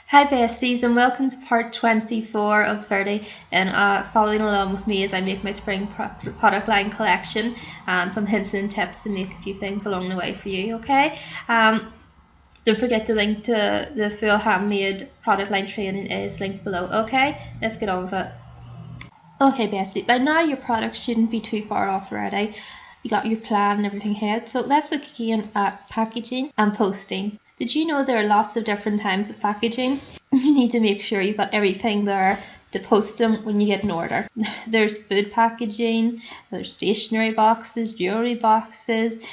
Hi besties, and welcome to part 24 of 30, and following along with me as I make my spring product line collection and some hints and tips to make a few things along the way for you, okay? Don't forget the link to the full handmade product line training is linked below, okay? Let's get on with it. Okay bestie, by now your product shouldn't be too far off already. You got your plan and everything here, so let's look again at packaging and posting. Did you know there are lots of different types of packaging? You need to make sure you've got everything there to post them when you get an order. There's food packaging, there's stationery boxes, jewelry boxes,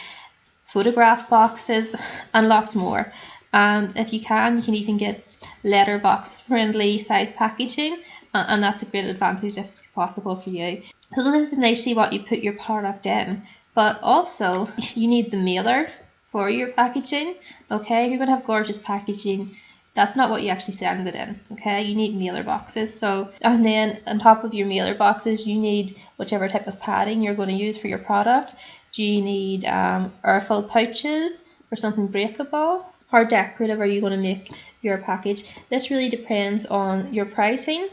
photograph boxes, and lots more. And if you can even get letterbox friendly size packaging, and that's a great advantage if it's possible for you. So this is nicely what you put your product in, but also you need the mailer for your packaging. Okay, if you're going to have gorgeous packaging, that's not what you actually send it in. Okay, you need mailer boxes. So, and then on top of your mailer boxes, you need whichever type of padding you're going to use for your product. Do you need airfilled pouches or something breakable? How decorative are you going to make your package? This really depends on your pricing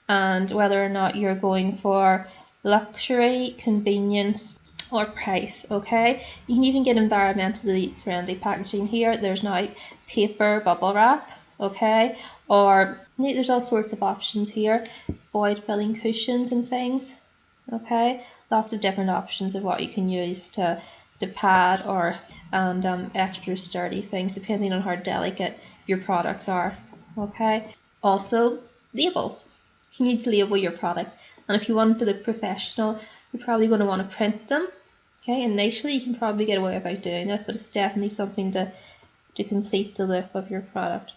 and whether or not you're going for luxury, convenience, or price. Okay, you can even get environmentally friendly packaging here. There's now paper bubble wrap, okay, or there's all sorts of options here, void filling cushions and things. Okay, lots of different options of what you can use to pad or extra sturdy things depending on how delicate your products are. Okay, also labels. You need to label your product, and if you want to look professional, you're probably going to want to print them. Okay, initially you can probably get away without doing this, but it's definitely something to complete the look of your product.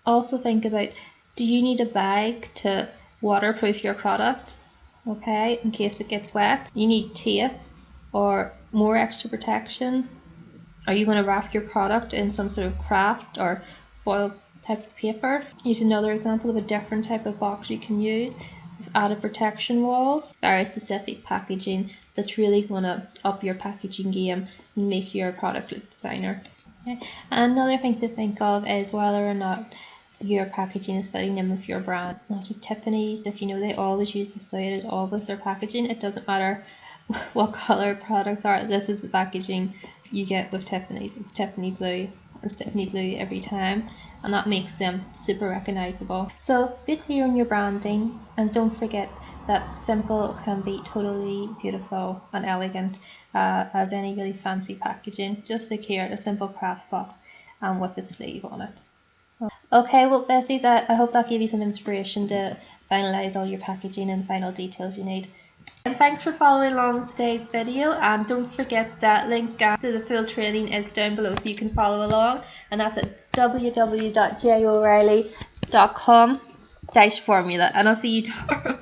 Also think about, do you need a bag to waterproof your product? Okay, in case it gets wet. You need tape or more extra protection. Are you going to wrap your product in some sort of craft or foil type of paper? Here's another example of a different type of box you can use with added protection walls. Very specific packaging that's really going to up your packaging game and make your products look designer. Okay. Another thing to think of is whether or not your packaging is fitting in with your brand. Not like Tiffany's, if you know they always use display, it is always their packaging. It doesn't matter what color products are, this is the packaging you get with Tiffany's. It's Tiffany blue. It's Tiffany blue every time, and that makes them super recognizable. So be clear on your branding, and don't forget that simple can be totally beautiful and elegant as any really fancy packaging. Just like here, a simple craft box with a sleeve on it. Okay, well besties, I hope that gave you some inspiration to finalize all your packaging and the final details you need. And thanks for following along with today's video, and don't forget that link to the full training is down below so you can follow along, and that's at www.joreilly.com/formula, and I'll see you tomorrow.